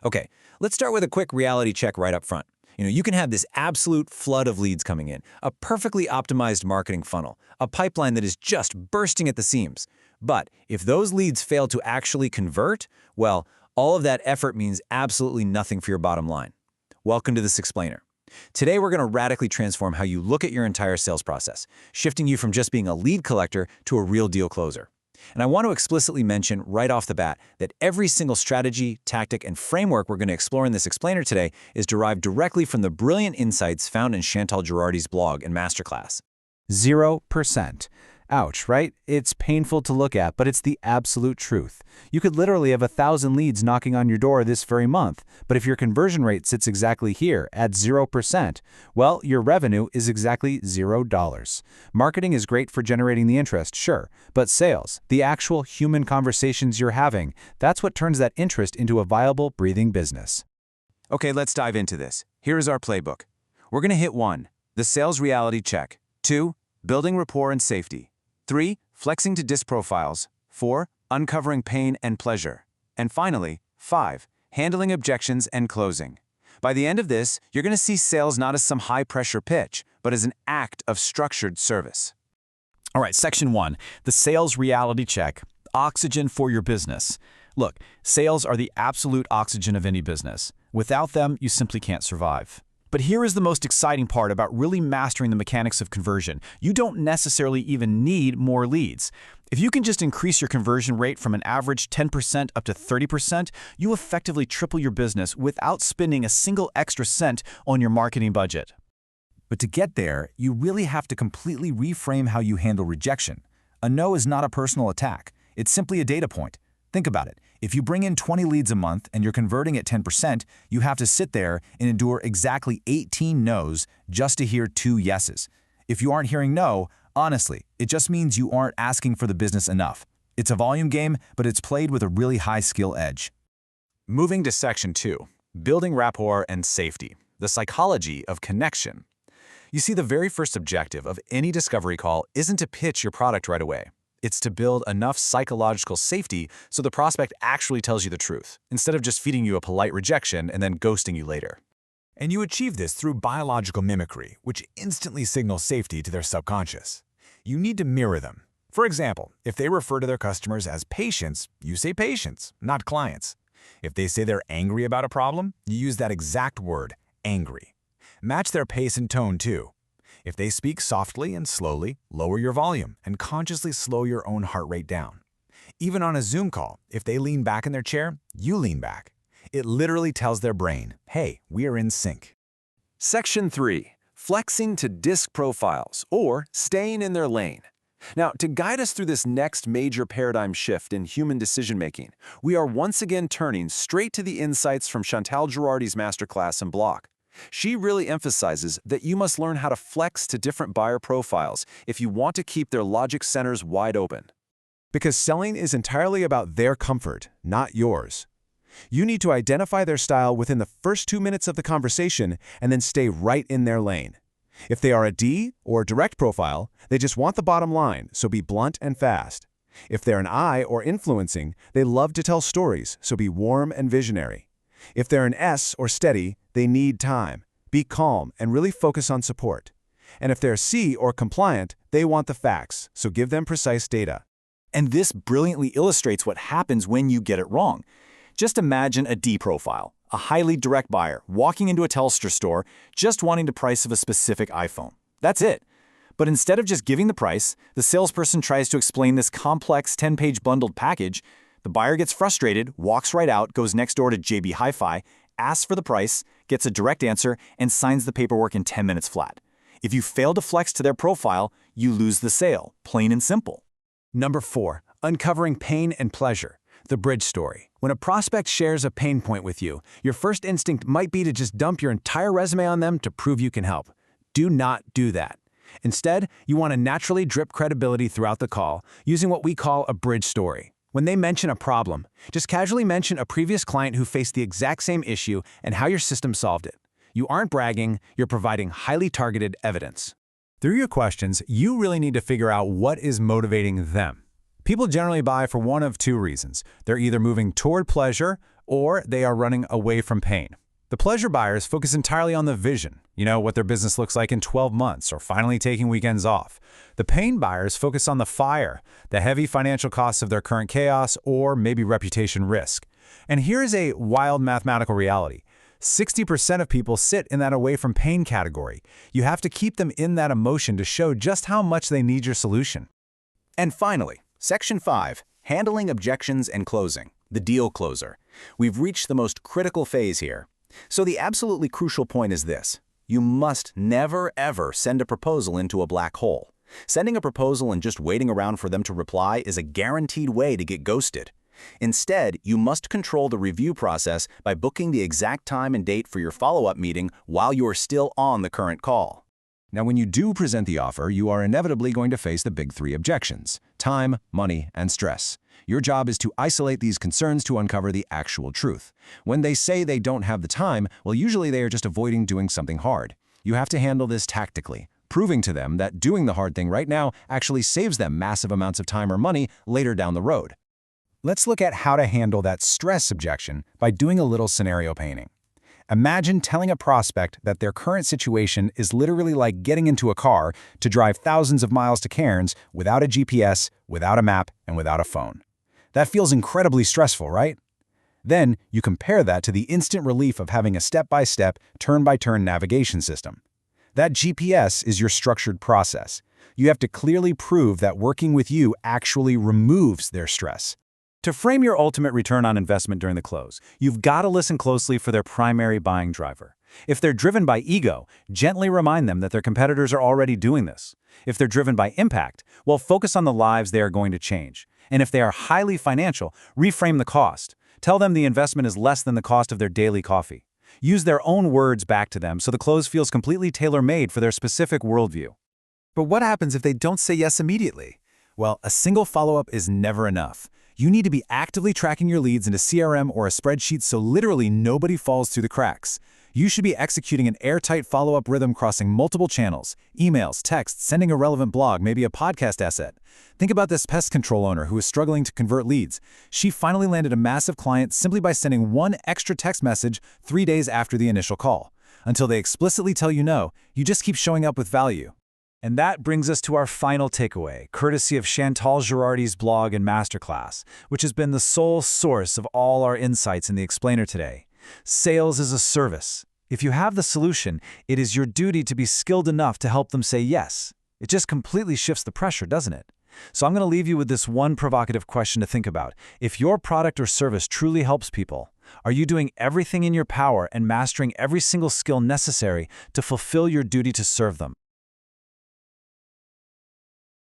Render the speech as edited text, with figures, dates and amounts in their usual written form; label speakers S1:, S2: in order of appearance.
S1: Okay, let's start with a quick reality check right up front. You can have this absolute flood of leads coming in, a perfectly optimized marketing funnel, a pipeline that is just bursting at the seams. But if those leads fail to actually convert, well, all of that effort means absolutely nothing for your bottom line. Welcome to this explainer. Today, we're going to radically transform how you look at your entire sales process, shifting you from just being a lead collector to a real deal closer. And I want to explicitly mention right off the bat that every single strategy, tactic, and framework we're going to explore in this explainer today is derived directly from the brilliant insights found in Chantal Girardi's blog and masterclass.
S2: 0%. Ouch, right? It's painful to look at, but it's the absolute truth. You could literally have 1,000 leads knocking on your door this very month, but if your conversion rate sits exactly here at 0%, well, your revenue is exactly $0. Marketing is great for generating the interest, sure, but sales, the actual human conversations you're having, that's what turns that interest into a viable, breathing business.
S1: Okay, let's dive into this. Here is our playbook. We're going to hit 1, the sales reality check. 2, building rapport and safety. 3, flexing to disc profiles. 4, uncovering pain and pleasure. And finally, 5, handling objections and closing. By the end of this, you're going to see sales not as some high-pressure pitch, but as an act of structured service.
S3: All right, section 1, the sales reality check, oxygen for your business. Look, sales are the absolute oxygen of any business. Without them, you simply can't survive. But here is the most exciting part about really mastering the mechanics of conversion. You don't necessarily even need more leads. If you can just increase your conversion rate from an average 10% up to 30%, you effectively triple your business without spending a single extra cent on your marketing budget.
S4: But to get there, you really have to completely reframe how you handle rejection. A no is not a personal attack. It's simply a data point. Think about it. If you bring in 20 leads a month and you're converting at 10%, you have to sit there and endure exactly 18 no's just to hear 2 yeses. If you aren't hearing no, honestly, it just means you aren't asking for the business enough. It's a volume game, but it's played with a really high skill edge.
S1: Moving to section 2, building rapport and safety, the psychology of connection. You see, the very first objective of any discovery call isn't to pitch your product right away. It's to build enough psychological safety so the prospect actually tells you the truth, instead of just feeding you a polite rejection and then ghosting you later.
S4: And you achieve this through biological mimicry, which instantly signals safety to their subconscious. You need to mirror them. For example, if they refer to their customers as patients, you say patients, not clients. If they say they're angry about a problem, you use that exact word, angry. Match their pace and tone too. If they speak softly and slowly, lower your volume and consciously slow your own heart rate down. Even on a Zoom call, if they lean back in their chair, you lean back. It literally tells their brain, hey, we are in sync.
S1: Section 3, flexing to disc profiles, or staying in their lane. Now, to guide us through this next major paradigm shift in human decision-making, we are once again turning straight to the insights from Chantal Girardi's masterclass and blog. She really emphasizes that you must learn how to flex to different buyer profiles if you want to keep their logic centers wide open.
S2: Because selling is entirely about their comfort, not yours. You need to identify their style within the first 2 minutes of the conversation and then stay right in their lane. If they are a D or direct profile, they just want the bottom line, so be blunt and fast. If they're an I or influencing, they love to tell stories, so be warm and visionary. If they're an S or steady, they need time. Be calm and really focus on support. And if they're C or compliant, they want the facts, so give them precise data.
S3: And this brilliantly illustrates what happens when you get it wrong. Just imagine a D profile, a highly direct buyer, walking into a Telstra store just wanting the price of a specific iPhone. That's it. But instead of just giving the price, the salesperson tries to explain this complex 10-page bundled package. The buyer gets frustrated, walks right out, goes next door to JB Hi-Fi, asks for the price, gets a direct answer, and signs the paperwork in 10 minutes flat. If you fail to flex to their profile, you lose the sale, plain and simple.
S1: Number 4, uncovering pain and pleasure, the bridge story. When a prospect shares a pain point with you, your first instinct might be to just dump your entire resume on them to prove you can help. Do not do that. Instead, you want to naturally drip credibility throughout the call, using what we call a bridge story. When they mention a problem, just casually mention a previous client who faced the exact same issue and how your system solved it. You aren't bragging, you're providing highly targeted evidence.
S2: Through your questions, you really need to figure out what is motivating them. People generally buy for one of 2 reasons. They're either moving toward pleasure or they are running away from pain. The pleasure buyers focus entirely on the vision, what their business looks like in 12 months or finally taking weekends off. The pain buyers focus on the fire, the heavy financial costs of their current chaos, or maybe reputation risk. And here is a wild mathematical reality. 60% of people sit in that away from pain category. You have to keep them in that emotion to show just how much they need your solution.
S3: And finally, Section 5, Handling Objections and Closing, the deal closer. We've reached the most critical phase here. So the absolutely crucial point is this. You must never, ever send a proposal into a black hole. Sending a proposal and just waiting around for them to reply is a guaranteed way to get ghosted. Instead, you must control the review process by booking the exact time and date for your follow-up meeting while you are still on the current call.
S2: Now, when you do present the offer, you are inevitably going to face the big three objections: time, money, and stress. Your job is to isolate these concerns to uncover the actual truth. When they say they don't have the time, well, usually they are just avoiding doing something hard. You have to handle this tactically, proving to them that doing the hard thing right now actually saves them massive amounts of time or money later down the road. Let's look at how to handle that stress objection by doing a little scenario painting. Imagine telling a prospect that their current situation is literally like getting into a car to drive thousands of miles to Cairns without a GPS, without a map, and without a phone. That feels incredibly stressful, right? Then you compare that to the instant relief of having a step-by-step, turn-by-turn navigation system. That GPS is your structured process. You have to clearly prove that working with you actually removes their stress.
S1: To frame your ultimate return on investment during the close, you've got to listen closely for their primary buying driver. If they're driven by ego, gently remind them that their competitors are already doing this. If they're driven by impact, well, focus on the lives they are going to change. And if they are highly financial, reframe the cost. Tell them the investment is less than the cost of their daily coffee. Use their own words back to them so the close feels completely tailor-made for their specific worldview.
S2: But what happens if they don't say yes immediately? Well, a single follow-up is never enough. You need to be actively tracking your leads into CRM or a spreadsheet so literally nobody falls through the cracks. You should be executing an airtight follow-up rhythm crossing multiple channels: emails, texts, sending a relevant blog, maybe a podcast asset. Think about this pest control owner who is struggling to convert leads. She finally landed a massive client simply by sending one extra text message 3 days after the initial call. Until they explicitly tell you no, you just keep showing up with value.
S1: And that brings us to our final takeaway, courtesy of Chantal Girardi's blog and masterclass, which has been the sole source of all our insights in the Explainer today. Sales is a service. If you have the solution, it is your duty to be skilled enough to help them say yes. It just completely shifts the pressure, doesn't it? So I'm going to leave you with this one provocative question to think about. If your product or service truly helps people, are you doing everything in your power and mastering every single skill necessary to fulfill your duty to serve them?